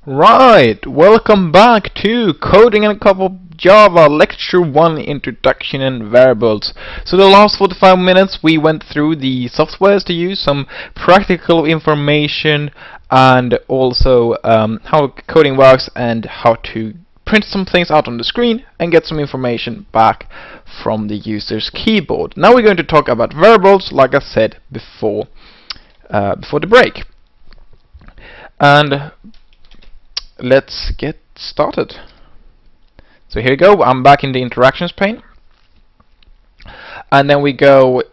Right, welcome back to Coding and a Cup of Java, Lecture 1, Introduction and Variables. So the last 45 minutes we went through the softwares to use, some practical information, and also how coding works and how to print some things out on the screen and get some information back from the user's keyboard. Now we're going to talk about variables, like I said before the break. And let's get started. So here we go, I'm back in the interactions pane, and then we go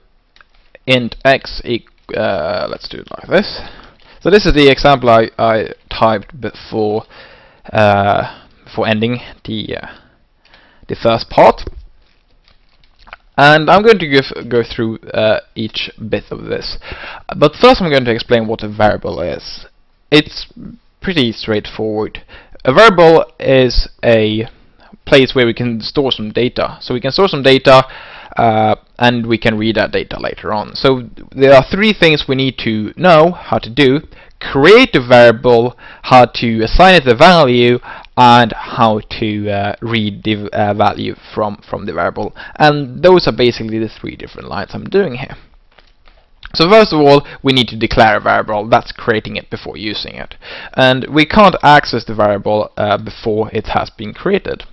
int x let's do it like this. So this is the example I typed before ending the first part, and I'm going to go through each bit of this. But first I'm going to explain what a variable is. It's pretty straightforward. A variable is a place where we can store some data. So we can store some data and we can read that data later on. So there are three things we need to know how to do: create a variable, how to assign it a value, and how to read the value from the variable. And those are basically the three different lines I'm doing here. So first of all, we need to declare a variable. That's creating it before using it. And we can't access the variable before it has been created.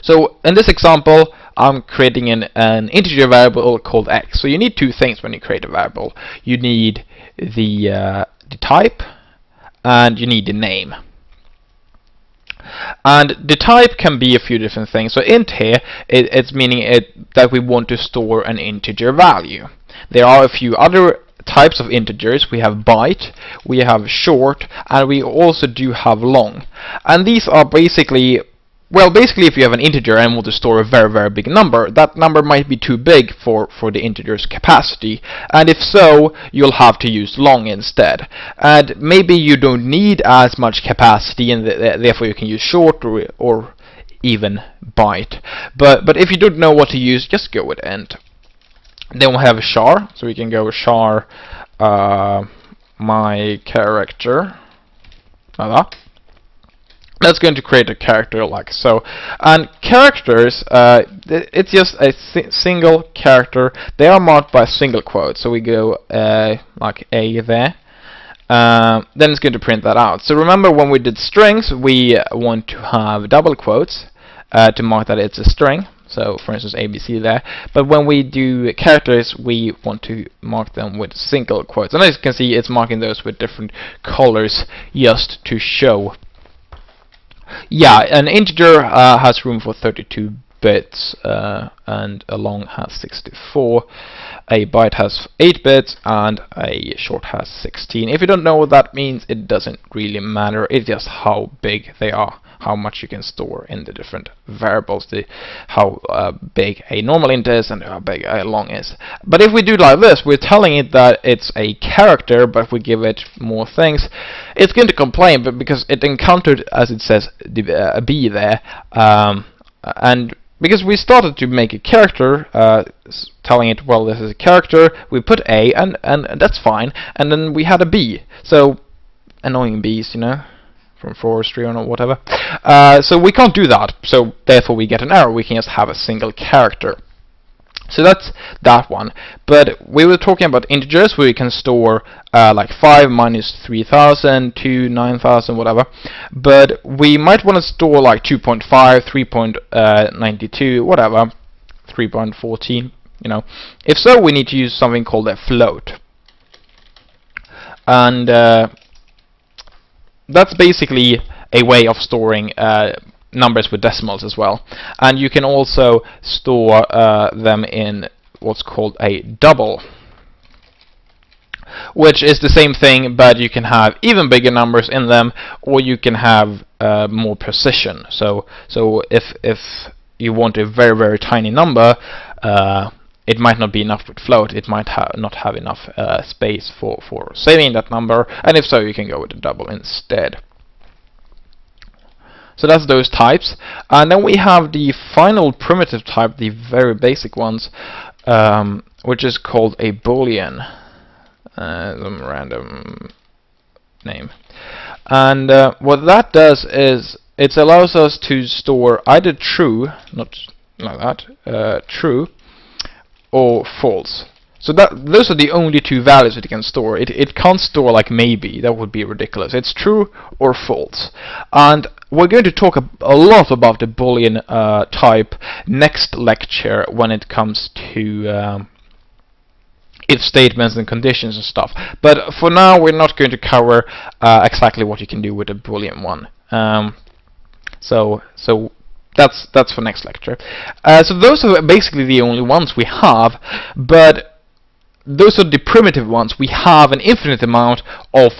So in this example, I'm creating an integer variable called x. So you need two things when you create a variable. You need the type, and you need the name. And the type can be a few different things. So int here, it's meaning that we want to store an integer value. There are a few other types of integers. We have byte, we have short, and we also do have long. And these are basically, well, basically if you have an integer and want to store a very, very big number, that number might be too big for the integer's capacity. And if so, you'll have to use long instead. And maybe you don't need as much capacity, and therefore you can use short or even byte. But if you don't know what to use, just go with int. Then we'll have a char, so we can go char my character. That's going to create a character like so. And characters, it's just a single character. They are marked by single quotes, so we go like a there. Then it's going to print that out. So remember, when we did strings, we want to have double quotes to mark that it's a string. So for instance ABC there. But when we do characters, we want to mark them with single quotes. And as you can see, it's marking those with different colors just to show. Yeah, an integer has room for 32 bits and a long has 64. A byte has 8 bits and a short has 16. If you don't know what that means, it doesn't really matter. It's just how big they are, how much you can store in the different variables, how big a normal int is and how big a long is. But if we do like this, we're telling it that it's a character, but if we give it more things, it's going to complain, but because it encountered, as it says, a b there, and because we started to make a character, telling it, well, this is a character, we put a, and that's fine, and then we had a b. So annoying b's, you know, from forestry or whatever. So we can't do that, so therefore we get an error. We can just have a single character. So that's that one. But we were talking about integers where we can store like 5 minus 3000 to 9000, whatever. But we might want to store like 2.5, 3.92, whatever, 3.14, you know. If so, we need to use something called a float. And that's basically a way of storing numbers with decimals as well. And you can also store them in what's called a double, which is the same thing, but you can have even bigger numbers in them, or you can have more precision. So if you want a very, very tiny number, it might not be enough with float. It might not have enough space for saving that number, and if so, you can go with a double instead. So that's those types. And then we have the final primitive type, the very basic ones, which is called a boolean. Some random name. And what that does is it allows us to store either true, not like that, true, or false. So those are the only two values it can store. It can't store like maybe. That would be ridiculous. It's true or false. And we're going to talk a lot about the Boolean type next lecture when it comes to if statements and conditions and stuff. But for now, we're not going to cover exactly what you can do with a Boolean one. So that's for next lecture. So those are basically the only ones we have, but those are the primitive ones. We have an infinite amount of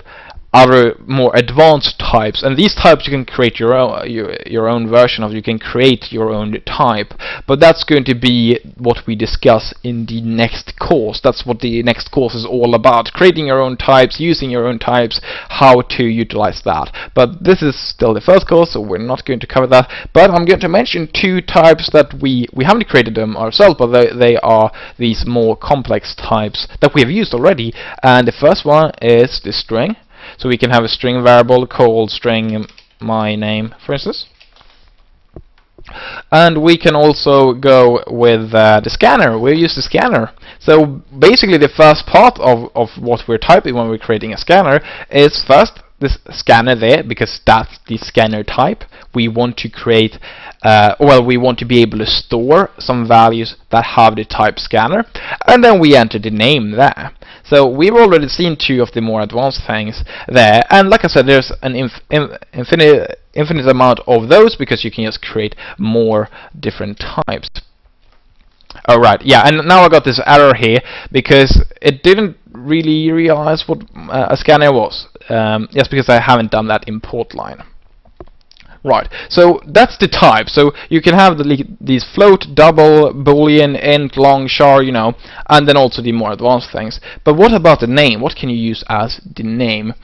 other more advanced types, and these types you can create your own version of. You can create your own type, but that's going to be what we discuss in the next course. That's what the next course is all about: creating your own types, using your own types, how to utilize that. But this is still the first course, so we're not going to cover that. But I'm going to mention two types that we haven't created them ourselves, but they are these more complex types that we have used already. And the first one is the string. So we can have a string variable called string my name, for instance. And we can also go with the scanner. We'll use the scanner. So basically the first part of what we're typing when we're creating a scanner is first this scanner there, because that's the scanner type. We want to create, we want to be able to store some values that have the type scanner, and then we enter the name there. So we've already seen two of the more advanced things there, and like I said, there's an infinite amount of those, because you can just create more different types. Alright, yeah, and now I got this error here because it didn't really realize what a scanner was. Just because I haven't done that import line. Right, so that's the type. So you can have these float, double, boolean, int, long, char, you know, and then also the more advanced things. But what about the name? What can you use as the name?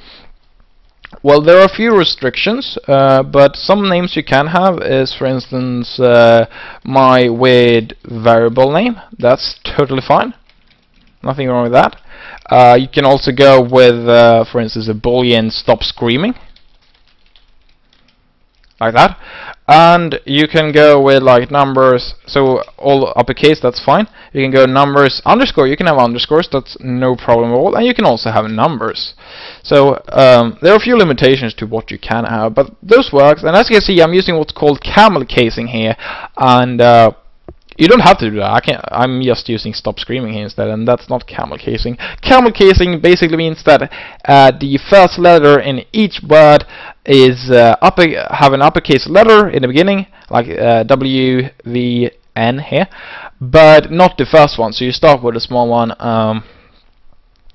Well, there are a few restrictions, but some names you can have is, for instance, my weird variable name. That's totally fine. Nothing wrong with that. You can also go with, for instance, a boolean stop screaming, like that. And you can go with like numbers, so all uppercase, that's fine. You can go numbers underscore, you can have underscores, that's no problem at all. And you can also have numbers. So there are a few limitations to what you can have, but those works. And as you can see, I'm using what's called camel casing here, and you don't have to do that. I'm just using stop screaming here instead, and that's not camel casing. Camel casing basically means that the first letter in each word is have an uppercase letter in the beginning, like W, V, N here, but not the first one. So you start with a small one, a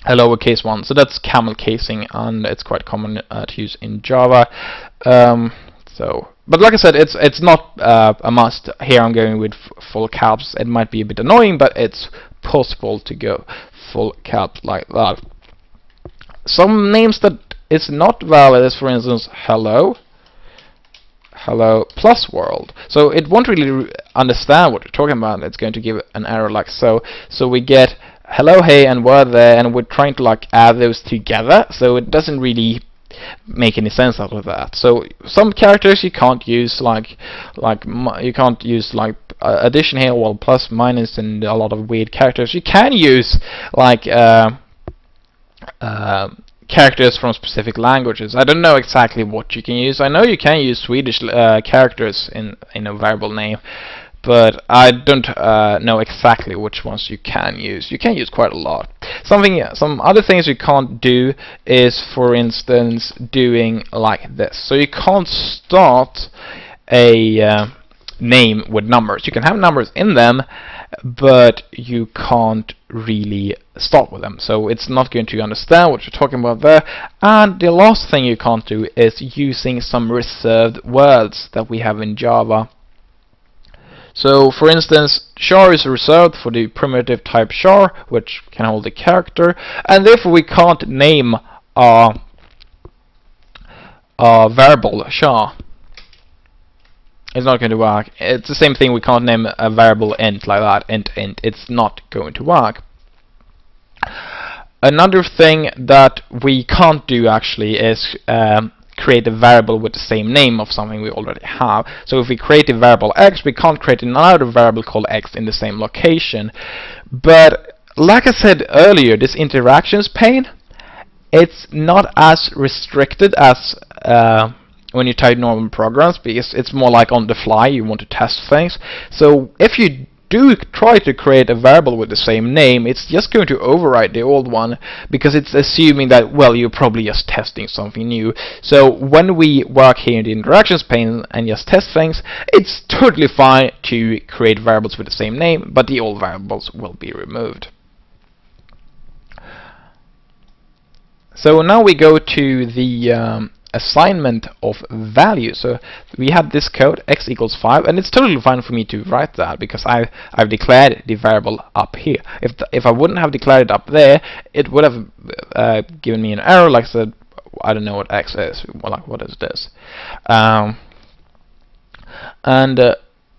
lowercase one. So that's camel casing, and it's quite common to use in Java. But like I said, it's not a must. Here I'm going with full caps. It might be a bit annoying, but it's possible to go full caps like that. Some names that is not valid is, for instance, hello plus world. So it won't really understand what we're talking about. It's going to give an error like so. So we get hello, hey, and word there, and we're trying to like add those together. So it doesn't really make any sense out of that. So some characters you can't use, you can't use like addition here, well, plus, minus, and a lot of weird characters. You can use like characters from specific languages. I don't know exactly what you can use. I know you can use Swedish characters in a variable name, but I don't know exactly which ones you can use. You can use quite a lot. Some other things you can't do is, for instance, doing like this. So you can't start a name with numbers. You can have numbers in them, but you can't really start with them. So it's not going to understand what you're talking about there. And the last thing you can't do is using some reserved words that we have in Java. So, for instance, char is reserved for the primitive type char, which can hold a character, and therefore we can't name our variable char. It's not going to work. It's the same thing, we can't name a variable int like that, int. It's not going to work. Another thing that we can't do actually is create a variable with the same name of something we already have. So if we create a variable x, we can't create another variable called x in the same location. But like I said earlier, this interactions pane, it's not as restricted as when you type normal programs, because it's more like on the fly, you want to test things. So if you do try to create a variable with the same name, it's just going to override the old one, because it's assuming that, well, you're probably just testing something new. So when we work here in the interactions pane and just test things, it's totally fine to create variables with the same name, but the old variables will be removed. So now we go to the assignment of value. So we have this code x equals 5, and it's totally fine for me to write that because I've declared the variable up here. If I wouldn't have declared it up there, it would have given me an error, like I said. I don't know what x is. Well, like, what is this?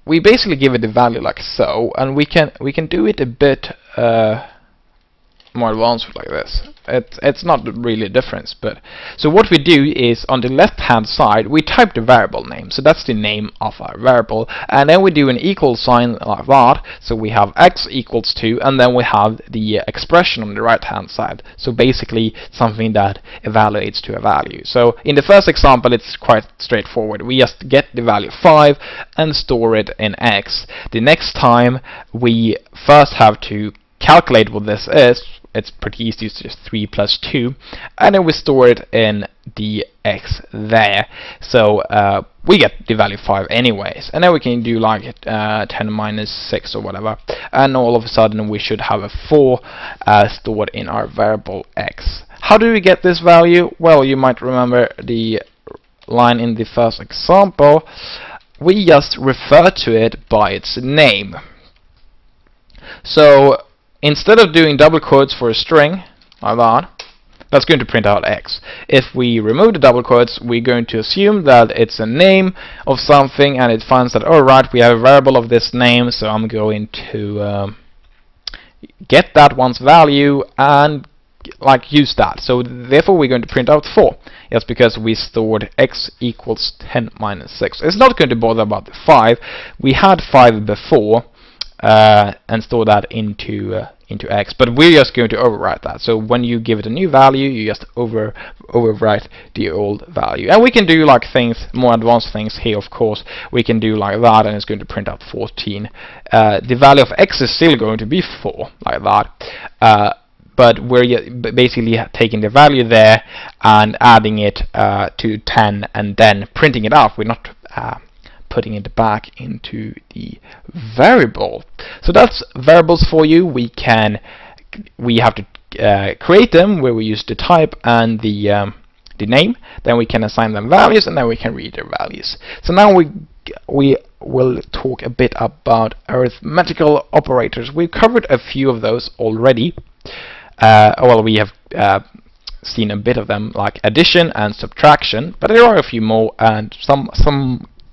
We basically give it the value like so, and we can do it a bit more advanced like this. It's not really a difference, but so what we do is on the left hand side we type the variable name, so that's the name of our variable, and then we do an equal sign like that, so we have x equals 2, and then we have the expression on the right hand side, so basically something that evaluates to a value. So in the first example it's quite straightforward. We just get the value 5 and store it in x. The next time we first have to calculate what this is. It's pretty easy, it's just 3 plus 2, and then we store it in the x there. So we get the value 5 anyways, and then we can do like 10 minus 6 or whatever, and all of a sudden we should have a 4 stored in our variable x. How do we get this value? Well, you might remember the line in the first example. We just refer to it by its name. So instead of doing double quotes for a string like that, that's going to print out x. If we remove the double quotes, we're going to assume that it's a name of something, and it finds that, oh right, we have a variable of this name, so I'm going to get that one's value and like use that. So therefore we're going to print out 4. Yes, because we stored x equals 10 minus 6. It's not going to bother about the 5. We had 5 before, and store that into x, but we're just going to overwrite that. So when you give it a new value, you just overwrite the old value. And we can do like things, more advanced things here, of course. We can do like that, and it's going to print out 14. The value of x is still going to be 4, like that. But we're basically taking the value there and adding it to 10 and then printing it out. We're not putting it back into the variable. So that's variables for you. We have to create them, where we use the type and the name. Then we can assign them values, and then we can read their values. So now we will talk a bit about arithmetical operators. We've covered a few of those already. Well, we have seen a bit of them, like addition and subtraction, but there are a few more, and some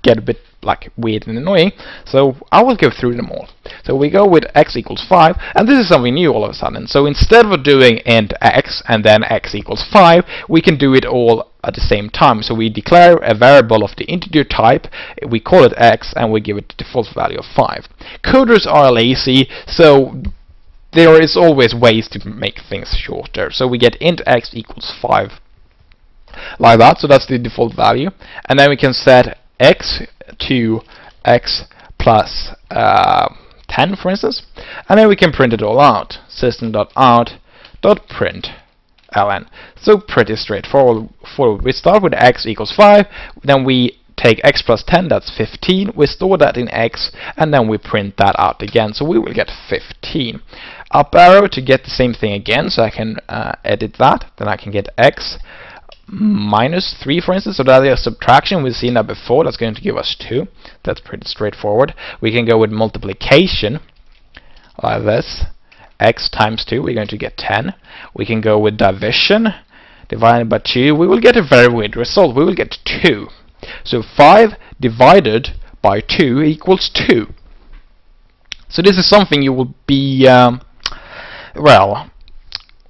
get a bit like weird and annoying, so I will go through them all. So we go with x equals 5, and this is something new all of a sudden. So instead of doing int x and then x equals 5, we can do it all at the same time. So we declare a variable of the integer type, we call it x, and we give it the default value of 5. Coders are lazy, so there is always ways to make things shorter. So we get int x equals 5 like that, so that's the default value, and then we can set x to x plus 10, for instance, and then we can print it all out. System.out.println. So pretty straightforward. We start with x equals 5, then we take x plus 10, that's 15, we store that in x, and then we print that out again, so we will get 15. Up arrow to get the same thing again, so I can edit that, then I can get x minus 3, for instance, so that is a subtraction. We've seen that before. That's going to give us 2. That's pretty straightforward. We can go with multiplication like this. X times 2, we're going to get 10. We can go with division, divided by 2. We will get a very weird result. We will get 2. So 5 divided by 2 equals 2. So this is something you will be well,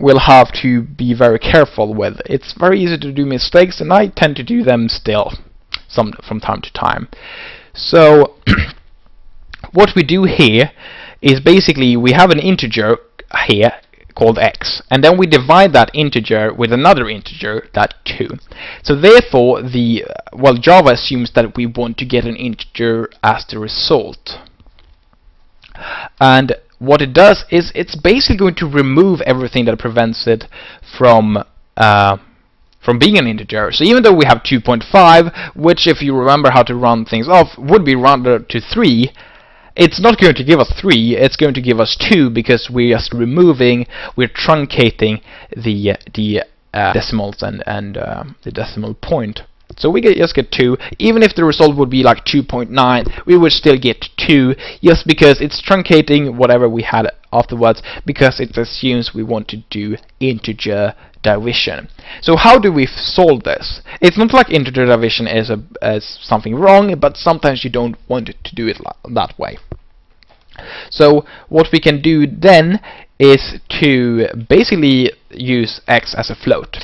we'll have to be very careful with. It's very easy to do mistakes, and I tend to do them still from time to time. So what we do here is basically we have an integer here called x, and then we divide that integer with another integer, that 2. So therefore Java assumes that we want to get an integer as the result. And what it does is it's basically going to remove everything that prevents it from being an integer. So even though we have 2.5, which if you remember how to round things off would be rounded to 3, it's not going to give us 3, it's going to give us 2, because we're just we're truncating the decimals and the decimal point. So we just get 2. Even if the result would be like 2.9, we would still get 2, just because it's truncating whatever we had afterwards, because it assumes we want to do integer division. So how do we solve this? It's not like integer division is something wrong, but sometimes you don't want it to do it that way. So what we can do then is to basically use x as a float.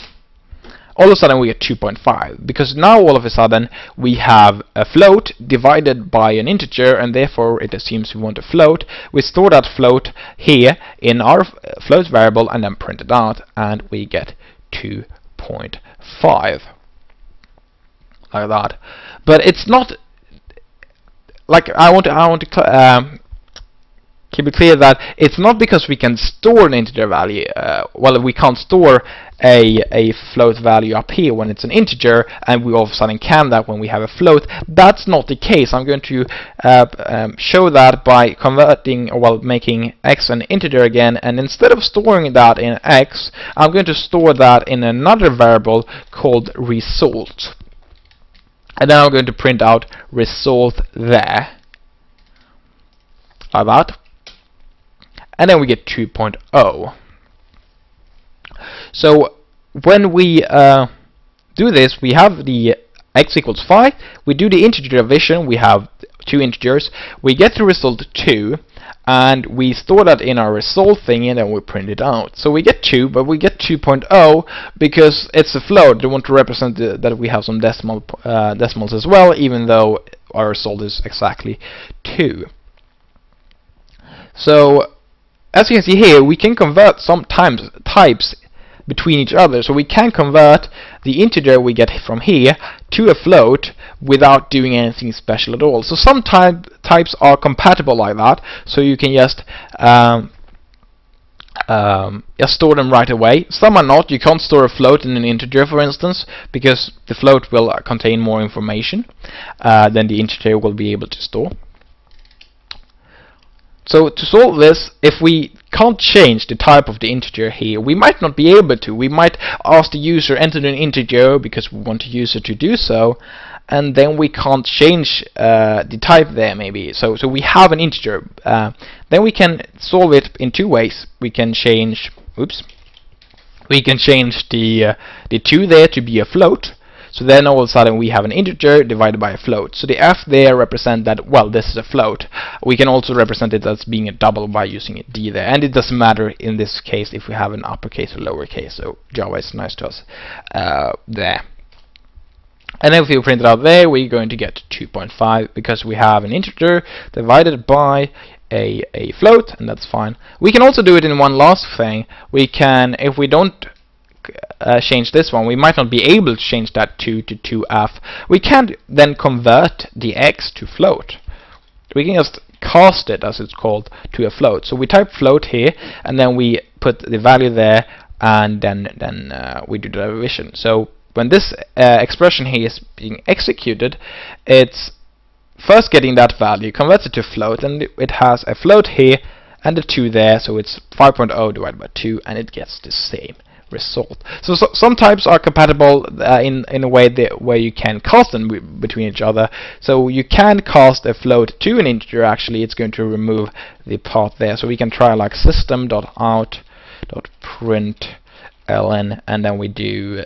All of a sudden we get 2.5, because now all of a sudden we have a float divided by an integer, and therefore it assumes we want a float. We store that float here in our float variable and then print it out, and we get 2.5 like that. But it's not like I want to keep it clear that it's not because we can store an integer value. Well, we can't store a float value up here when it's an integer, and we all of a sudden can that when we have a float. That's not the case. I'm going to show that by converting, making x an integer again, and instead of storing that in x, I'm going to store that in another variable called result. And then I'm going to print out result there, like that. And then we get 2.0. So when we do this, we have the x equals 5. We do the integer division. We have 2 integers. We get the result 2, and we store that in our result thing, and then we print it out. So we get 2, but we get 2.0 because it's a float. They want to represent that we have some decimals as well, even though our result is exactly 2. So as you can see here, we can convert sometimes types between each other. So we can convert the integer we get from here to a float without doing anything special at all. So some types are compatible like that, so you can just store them right away. Some are not. You can't store a float in an integer, for instance, because the float will contain more information than the integer will be able to store. So to solve this, if we can't change the type of the integer here, we might not be able to. We might ask the user enter an integer because we want the user to do so, and then we can't change the type there maybe. So we have an integer. Then we can solve it in 2 ways. We can change, we can change the 2 there to be a float. So then all of a sudden we have an integer divided by a float. So the f there represent that, well, this is a float. We can also represent it as being a double by using a d there. And it doesn't matter in this case if we have an uppercase or lowercase. So Java is nice to us there. And then if we print it out there, we're going to get 2.5 because we have an integer divided by a float, and that's fine. We can also do it in one last thing. We can, if we don't change this one, we might not be able to change that 2 to 2f. We can then convert the x to float. We can just cast it, as it's called, to a float. So we type float here, and then we put the value there, and then we do the division. So when this expression here is being executed, it's first getting that value, converts it to float, and it has a float here and a 2 there, so it's 5.0 divided by 2, and it gets the same result. So some types are compatible in a way where you can cast them between each other. So you can cast a float to an integer. Actually, it's going to remove the part there. So we can try like system.out.println, and then we do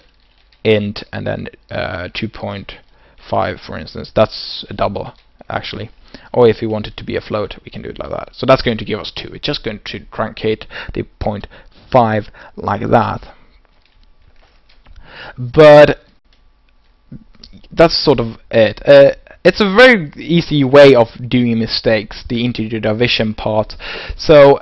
int and then 2.5, for instance. That's a double actually. Or if we want it to be a float, we can do it like that. So that's going to give us 2. It's just going to truncate the 0.5 5 like that. But that's sort of it. It's a very easy way of doing mistakes, the integer division part. So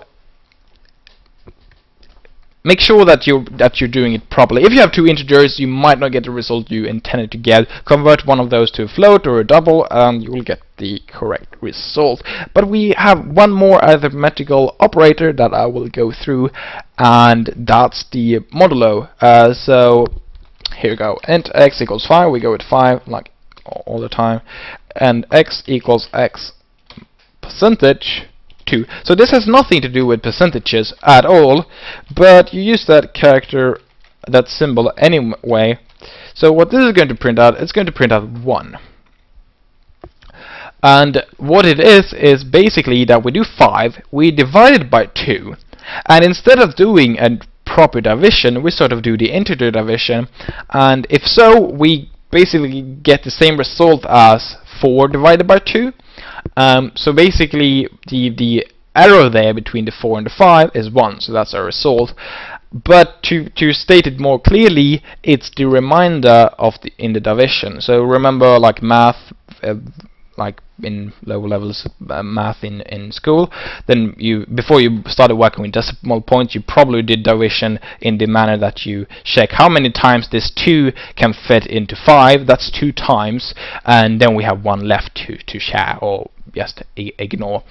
make sure that you're doing it properly. If you have two integers, you might not get the result you intended to get. Convert one of those to a float or a double, and you will get the correct result. But we have one more arithmetical operator that I will go through, and that's the modulo. So here we go. Int x equals 5. We go with 5 like all the time, and x equals x percentage 2. So this has nothing to do with percentages at all, but you use that character, that symbol anyway. So what this is going to print out, it's going to print out 1. And what it is basically that we do 5, we divide it by 2, and instead of doing a proper division, we sort of do the integer division, and if so, we basically get the same result as 4 divided by 2. So basically the arrow there between the 4 and the 5 is 1, so that's our result. But to state it more clearly, it's the remainder of in the division. So remember, like math, like in lower levels math in school, then before you started working with decimal points, you probably did division in the manner that you check how many times this 2 can fit into 5. That's 2 times, and then we have 1 left to share or just ignore.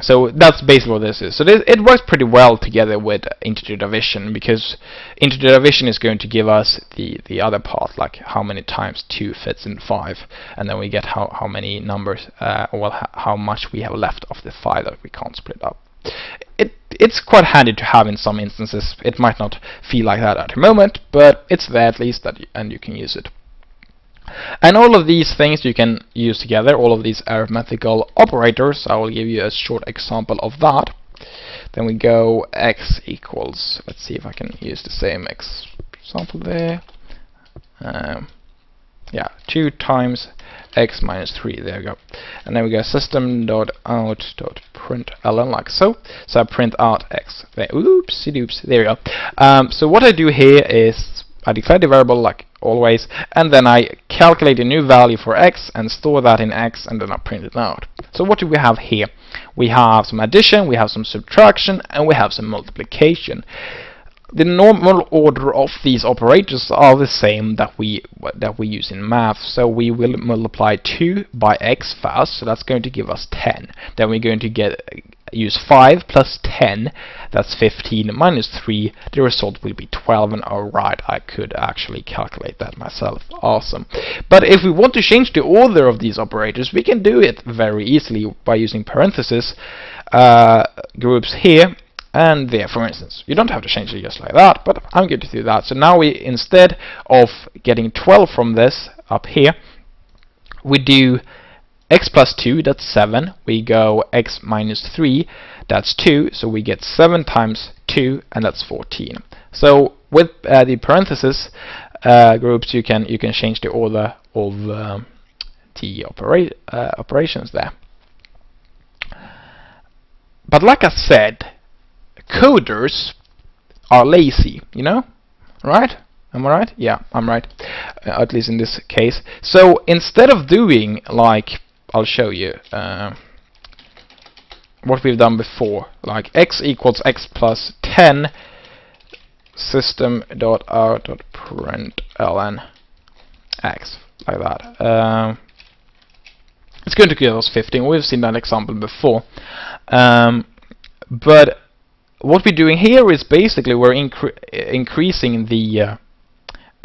So that's basically what this is. So it works pretty well together with integer division, because integer division is going to give us the other part, like how many times 2 fits in 5, and then we get how many numbers, well, how much we have left of the 5 that we can't split up. It's quite handy to have in some instances. It might not feel like that at the moment, but it's there at least, and you can use it. And all of these things you can use together, all of these arithmetical operators. I will give you a short example of that. Then we go x equals, let's see if I can use the same example there. Yeah, 2 times x minus 3, there we go. And then we go system.out.println like so. So I print out x there. Oopsie doops, there we go. So what I do here is I declare the variable like always, and then I calculate a new value for x and store that in x, and then I print it out. So what do we have here? We have some addition, we have some subtraction, and we have some multiplication. The normal order of these operators are the same that we use in math. So we will multiply 2 by x first, so that's going to give us 10. Then we're going to use 5 plus 10, that's 15, minus 3, the result will be 12, and alright, I could actually calculate that myself. Awesome. But if we want to change the order of these operators, we can do it very easily by using parentheses groups here and there, for instance. You don't have to change it just like that, but I'm going to do that. So now we, instead of getting 12 from this up here, we do x plus 2, that's 7. We go x minus 3, that's 2, so we get 7 times 2, and that's 14. So with the parentheses groups, you can change the order of the operations there. But like I said, coders are lazy, you know, right? Am I right? Yeah, I'm right, at least in this case. So instead of doing, like, I'll show you what we've done before, like x equals x plus 10, system.out.println x, like that. It's going to give us 15. We've seen that example before. But what we're doing here is basically we're increasing the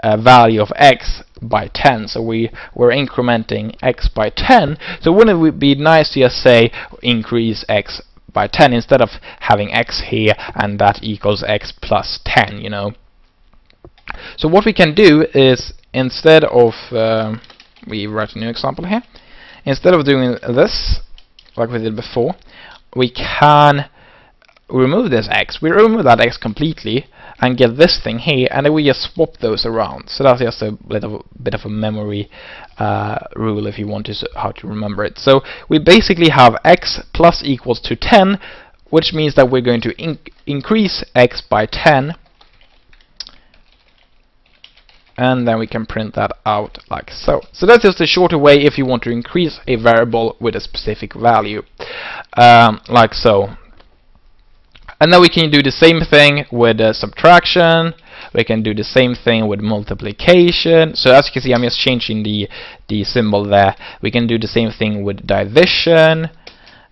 value of x by 10, so we're incrementing x by 10. So wouldn't it be nice to just say increase x by 10 instead of having x here and that equals x plus 10, you know? So what we can do is, instead of we write a new example here, instead of doing this like we did before, we can remove this x. We remove that x completely and get this thing here, and then we just swap those around. So that's just a bit of a memory rule if you want to how to remember it. So we basically have x plus equals to 10 which means that we're going to increase x by 10, and then we can print that out like so. So that's just a shorter way if you want to increase a variable with a specific value, like so. And then we can do the same thing with subtraction. We can do the same thing with multiplication. So as you can see, I'm just changing the symbol there. We can do the same thing with division.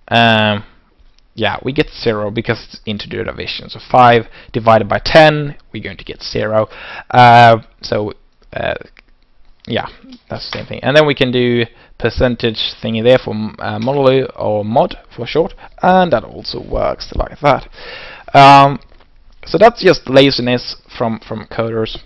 Yeah, we get 0 because it's integer division. So 5 divided by 10, we're going to get 0. Yeah, that's the same thing. And then we can do percentage thingy there for modulo or mod for short, and that also works like that. So that's just laziness from coders.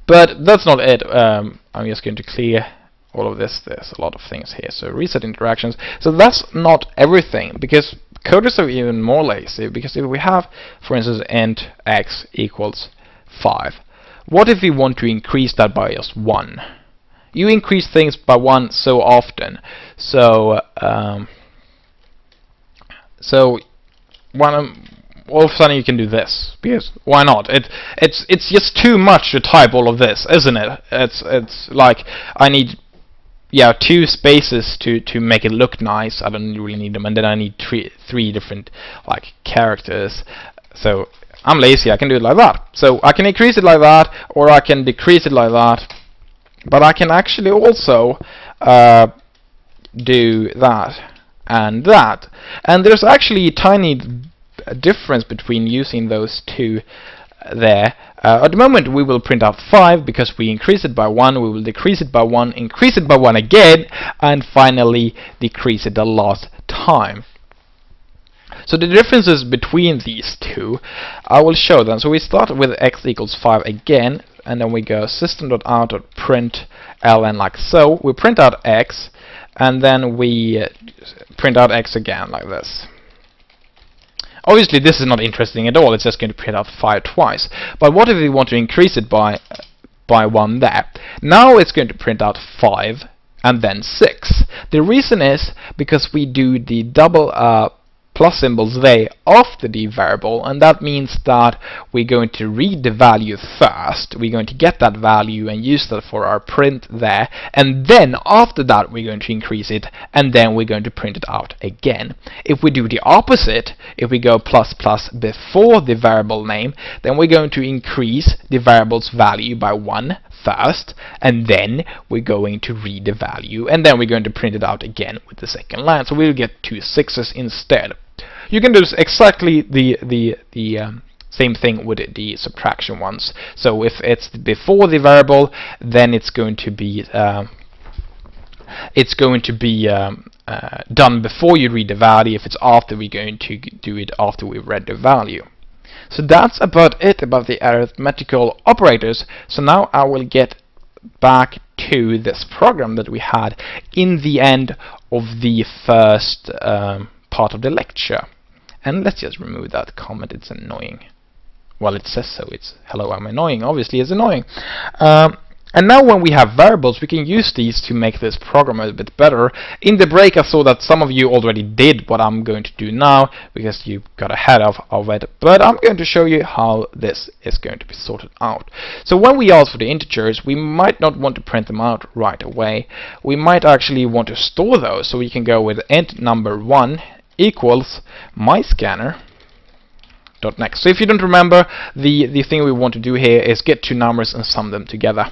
But that's not it. I'm just going to clear all of this. There's a lot of things here. So reset interactions. So that's not everything, because coders are even more lazy. Because if we have, for instance, int x equals 5, what if we want to increase that by just 1? You increase things by 1 so often. So all of a sudden you can do this, because why not? It's just too much to type all of this, isn't it? It's like I need 2 spaces to make it look nice. I don't really need them, and then I need three different like characters. So I'm lazy. I can do it like that. So I can increase it like that, or I can decrease it like that. But I can actually also do that and that. And there's actually a tiny difference between using those two there. At the moment we will print out 5 because we increase it by 1, we will decrease it by 1, increase it by 1 again, and finally decrease it the last time. So the differences between these two, I will show them. So we start with x equals 5 again, and then we go system.out.println like so. We print out x, and then we print out x again like this. Obviously this is not interesting at all, it's just going to print out 5 twice. But what if we want to increase it by 1 there? Now it's going to print out 5 and then 6. The reason is because we do the double plus symbols there after the variable, and that means that we're going to read the value first. We're going to get that value and use that for our print there, and then after that we're going to increase it, and then we're going to print it out again. If we do the opposite, if we go plus plus before the variable name, then we're going to increase the variable's value by 1 first, and then we're going to read the value, and then we're going to print it out again with the second line. So we'll get 2 6s instead. You can do exactly the same thing with the subtraction ones. So if it's before the variable, then it's going to be done before you read the value. If it's after, we're going to do it after we've read the value. So that's about it about the arithmetical operators. So now I will get back to this program that we had in the end of the first part of the lecture. And let's just remove that comment, it's annoying. Well, it says so, it's hello, I'm annoying, obviously it's annoying. And now when we have variables, we can use these to make this program a bit better. In the break I saw that some of you already did what I'm going to do now, because you got ahead of it, but I'm going to show you how this is going to be sorted out. So when we ask for the integers, we might not want to print them out right away. We might actually want to store those, so we can go with int number 1 equals myscanner dot next. So if you don't remember, the thing we want to do here is get 2 numbers and sum them together.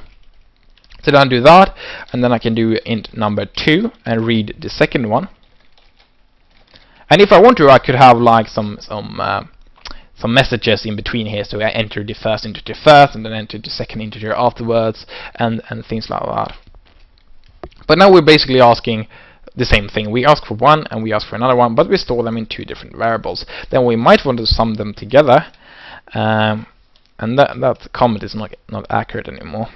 So then do that, and then I can do int number 2 and read the second one. And if I want to, I could have like some messages in between here. So I enter the first integer first, and then enter the second integer afterwards, and things like that. But now we're basically asking the same thing. We ask for one and we ask for another one, but we store them in 2 different variables. Then we might want to sum them together, and that comment is not accurate anymore.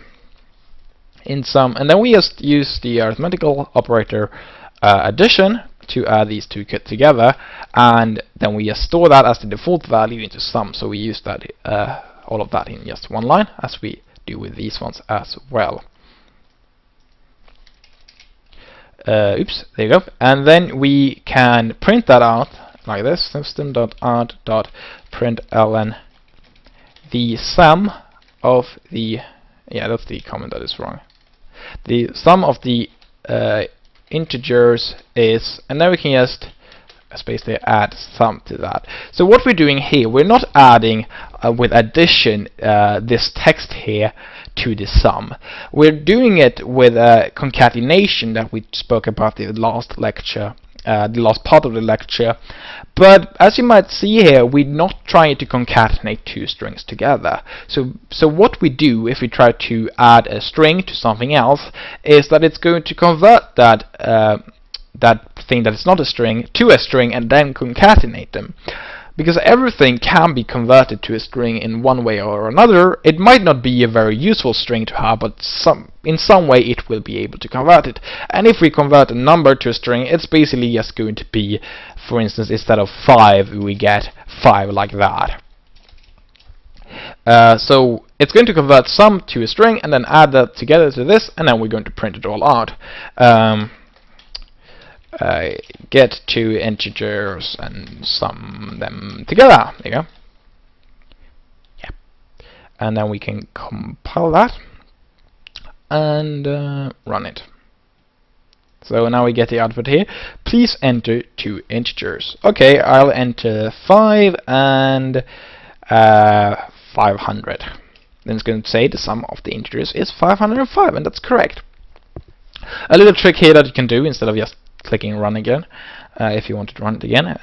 In sum, and then we just use the arithmetical operator addition to add these 2 together, and then we just store that as the default value into sum. So we use that all of that in just one line, as we do with these ones as well. Oops, there you go. And then we can print that out like this: system.out.println the sum of the, yeah, that's the comment that is wrong. The sum of the integers is, and then we can just space there, add sum to that. So what we're doing here, we're not adding with addition this text here to the sum. We're doing it with a concatenation that we spoke about in the last lecture, the last part of the lecture. But as you might see here, we're not trying to concatenate two strings together. So what we do if we try to add a string to something else is that it's going to convert that that thing that is not a string to a string and then concatenate them. Because everything can be converted to a string in one way or another. It might not be a very useful string to have, but in some way it will be able to convert it. And if we convert a number to a string, it's basically just going to be, for instance, instead of 5, we get 5 like that. So it's going to convert sum to a string and then add that together to this, and then we're going to print it all out. Get two integers and sum them together. There you go. Yeah. And then we can compile that and run it. So now we get the output here. Please enter two integers. Okay, I'll enter 5 and 500. Then it's going to say the sum of the integers is 505, and that's correct. A little trick here that you can do instead of just clicking run again, if you want to run it again.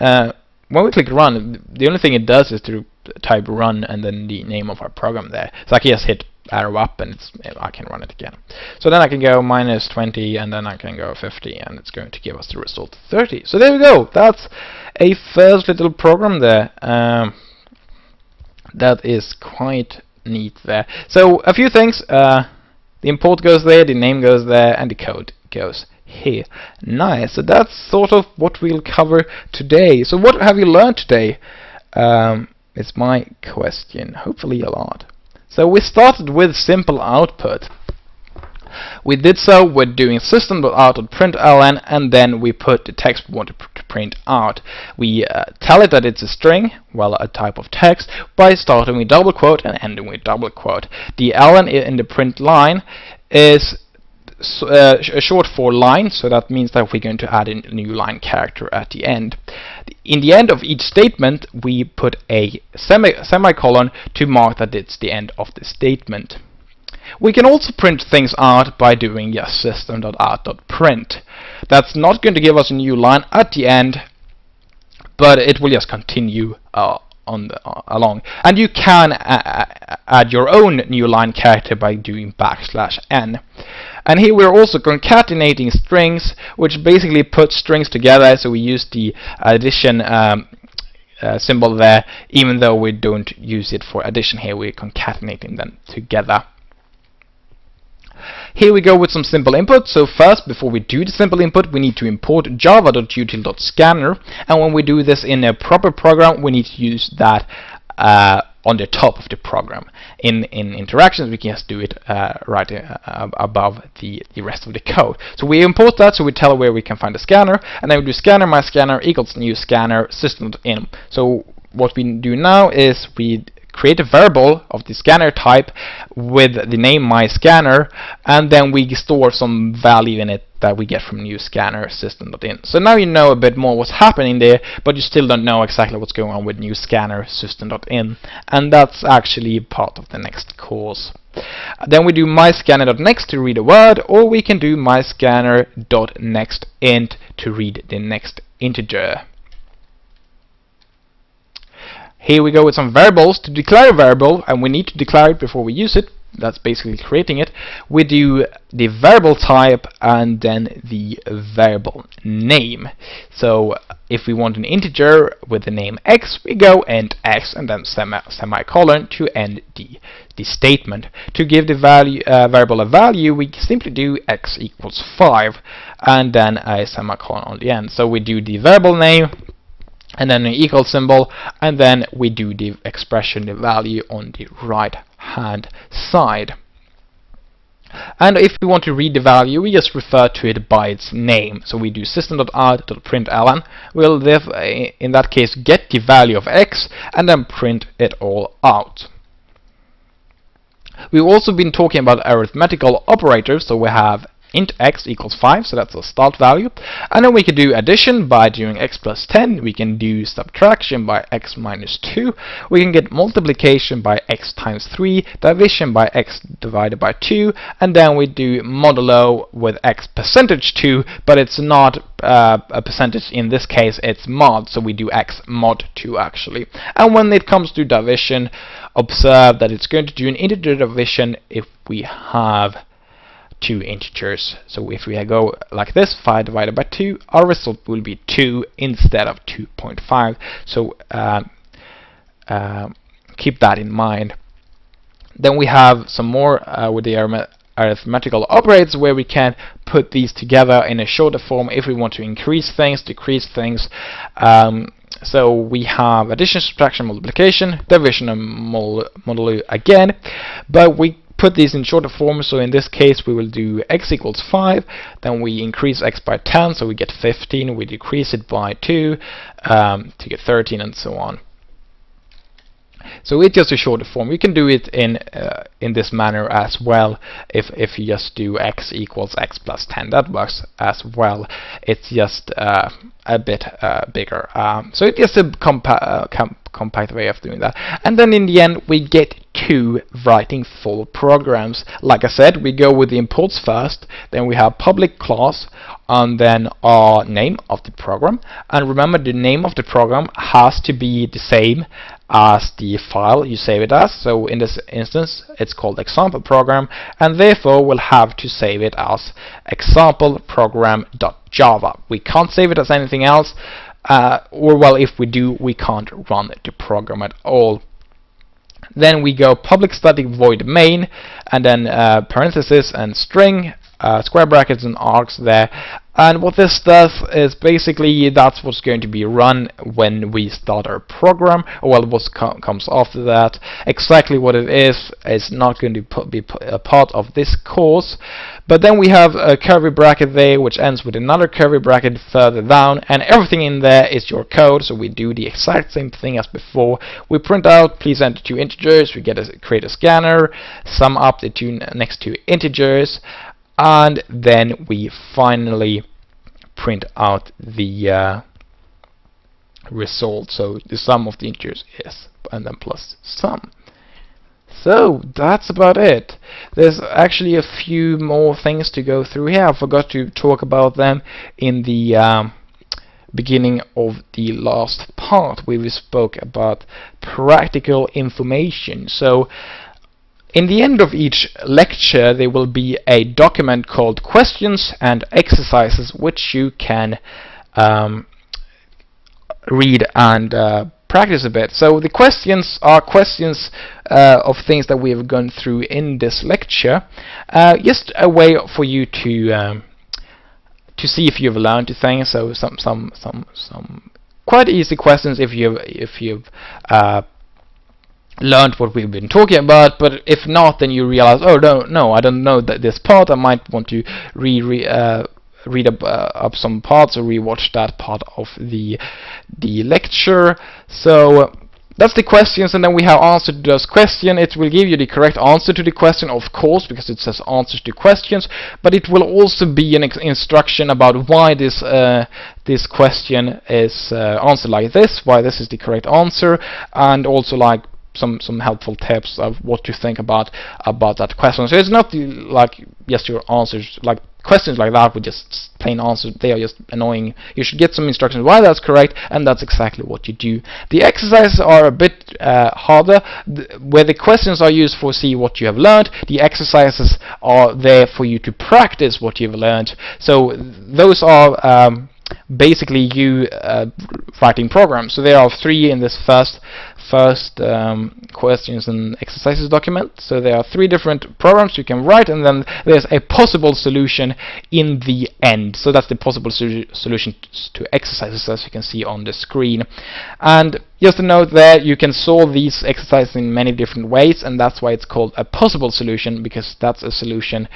When we click run, the only thing it does is to type run and then the name of our program there. So I can just hit arrow up and I can run it again. So then I can go -20 and then I can go 50 and it's going to give us the result 30. So there we go. That's a first little program there. That is quite neat there. So a few things. The import goes there, the name goes there, and the code goes here. Nice. So that's sort of what we'll cover today. So what have you learned today? It's my question. Hopefully a lot. So we started with simple output. We did so with doing system.out.println, and then we put the text we want to print out. We tell it that it's a string, well, a type of text, by starting with double quote and ending with double quote. The ln in the print line is short for line, so that means that we're going to add a new line character at the end. In the end of each statement, we put a semicolon to mark that it's the end of the statement. We can also print things out by doing just system.out.print. That's not going to give us a new line at the end, but it will just continue along. And you can add your own new line character by doing \n. And here we're also concatenating strings, which basically puts strings together. So we use the addition symbol there, even though we don't use it for addition here. We're concatenating them together. Here we go with some simple input. So first, before we do the simple input, we need to import java.util.scanner, and when we do this in a proper program, we need to use that on the top of the program. In interactions, we can just do it right above the rest of the code. So we import that, so we tell where we can find the scanner, and then we do scanner myscanner equals new scanner system.in. So what we do now is we create a variable of the scanner type with the name myscanner, and then we store some value in it that we get from new scanner system.in. So now you know a bit more what's happening there, but you still don't know exactly what's going on with new scanner system.in, and that's actually part of the next course. Then we do myscanner.next to read a word, or we can do myscanner.nextInt to read the next integer. Here we go with some variables. To declare a variable, and we need to declare it before we use it, that's basically creating it, we do the variable type and then the variable name. So if we want an integer with the name x, we go int x and then semicolon to end the statement. To give the value variable a value, we simply do x equals 5 and then a semicolon on the end. So we do the variable name and then an equal symbol, and then we do the expression, the value on the right hand side. And if we want to read the value, we just refer to it by its name. So we do system.out.println. We'll therefore, in that case, get the value of x and then print it all out. We've also been talking about arithmetical operators, so we have int x equals 5, so that's a start value, and then we can do addition by doing x plus 10, we can do subtraction by x minus 2, we can get multiplication by x times 3, division by x divided by 2, and then we do modulo with x percentage 2, but it's not a percentage in this case, it's mod, so we do x mod 2 actually. And when it comes to division, observe that it's going to do an integer division if we have two integers. So if we go like this, 5 divided by 2, our result will be 2 instead of 2.5. So keep that in mind. Then we have some more with the arithmetical operators, where we can put these together in a shorter form if we want to increase things, decrease things. So we have addition, subtraction, multiplication, division, and modulo again, but we put these in shorter form. So in this case we will do x equals 5, then we increase x by 10, so we get 15, we decrease it by 2 to get 13, and so on. So it's just a shorter form. You can do it in this manner as well. If you just do x equals x plus 10, that works as well. It's just a bit bigger. So it's just a compact way of doing that. And then in the end we get two writing full programs. Like I said, we go with the imports first, then we have public class, and then our name of the program. And remember, the name of the program has to be the same as the file you save it as. So in this instance it's called example program, and therefore we'll have to save it as example program.java. We can't save it as anything else, or well, if we do, we can't run the program at all. Then we go public static void main, and then parentheses and string, square brackets and arcs there. And what this does is basically that's what's going to be run when we start our program, or well, what comes after that. Exactly what it is not going to be a part of this course. But then we have a curly bracket there, which ends with another curly bracket further down, and everything in there is your code. So we do the exact same thing as before. We print out, please enter two integers. We create a scanner, sum up the two next two integers, and then we finally print out the result. So the sum of the integers is, and then plus sum. So that's about it. There's actually a few more things to go through here. I forgot to talk about them in the beginning of the last part where we spoke about practical information. So in the end of each lecture there will be a document called questions and exercises, which you can read and practice a bit. So the questions are questions of things that we have gone through in this lecture, just a way for you to see if you've learned things. So some quite easy questions if you've learned what we've been talking about, but if not, then you realize, oh no, I don't know this part. I might want to read up some parts or rewatch that part of the lecture. So that's the questions, and then we have answer to those questions. It will give you the correct answer to the question, of course, because it says answers to questions, but it will also be an instruction about why this question is answered like this, why this is the correct answer, and also like some helpful tips of what to think about that question. So it's not like just your answers, like questions like that with just plain answers, they are just annoying. You should get some instructions why that's correct, and that's exactly what you do. The exercises are a bit harder, where the questions are used for see what you have learned. The exercises are there for you to practice what you've learned. So those are basically you writing programs. So there are 3 in this first questions and exercises document. So there are 3 different programs you can write, and then there's a possible solution in the end. So that's the possible solution to exercises, as you can see on the screen. And just a note there, you can solve these exercises in many different ways, and that's why it's called a possible solution, because that's a solution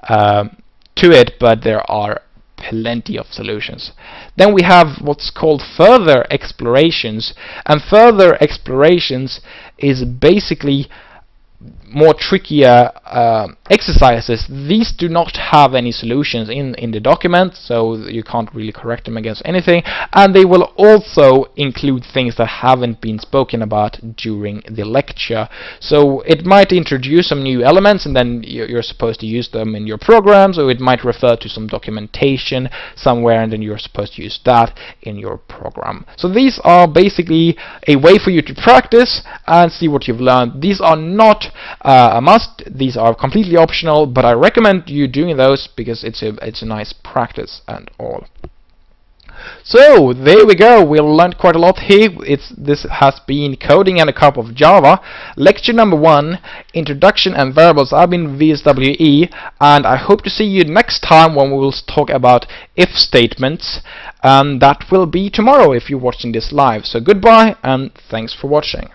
to it, but there are plenty of solutions. Then we have what's called further explorations, and further explorations is basically more trickier exercises. These do not have any solutions in the document, so you can't really correct them against anything, and they will also include things that haven't been spoken about during the lecture. So it might introduce some new elements, and then you're supposed to use them in your programs, or it might refer to some documentation somewhere, and then you're supposed to use that in your program. So these are basically a way for you to practice and see what you've learned. These are not a must. These are completely optional, but I recommend you doing those because it's a nice practice and all. So there we go. We learned quite a lot here. This has been Coding and a Cup of Java, lecture number 1, Introduction and Variables. I've been VSWE, and I hope to see you next time when we will talk about if statements. That will be tomorrow if you're watching this live. So goodbye and thanks for watching.